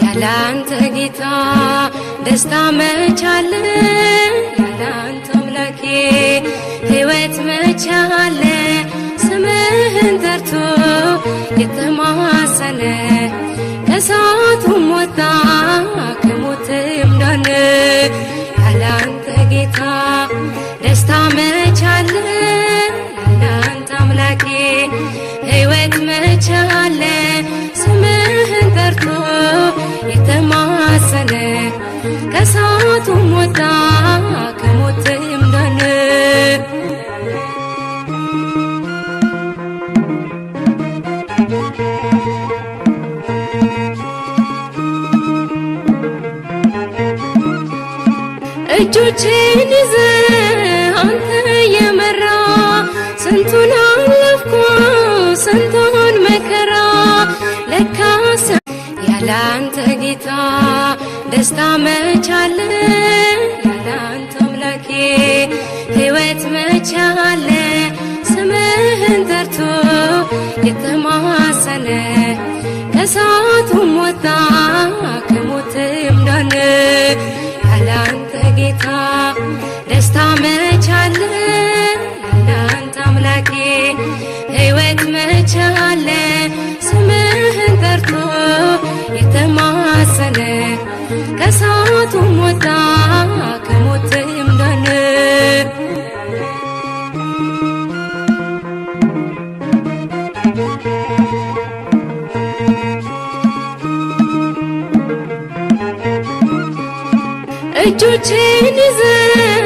ያላንተ ጌታ ደስታ መቻለ ያላንተ አምላኬ ሕይወት መቻለ ስምህን ጠርቶ የተማሰነ ከእሳቱም ወጣ ከሞትም ዳነ ያላንተ ጌታ ደስታ መቻለ ያላንተ አምላኬ ሕይወት መቻለ ስምህን ጠርቶ የተማሰነ ከእሳቱም ወጣ ከሞትም ዳነ እጆቼን ይዘህ አንተ የመራ ስንቱን አለፍኩ ስንቱን መከራ ለካስ ያላንተ ጌታ ደስታ መቻለ ያላንተ አምላኬ ሕይወት መቻለ ስምህን ጠርቶ የተማሰነ ከእሳቱም ወጣ ከሞትም ዳነ ያላንተ ጌታ ደስታ መቻለ ያላንተ አምላኬ ሕይወት መቻለ ስምህን ጠርቶ የተማሰነ ከእሳቱም ወጣ ከሞትም ዳነ እጆቼን ይዘህ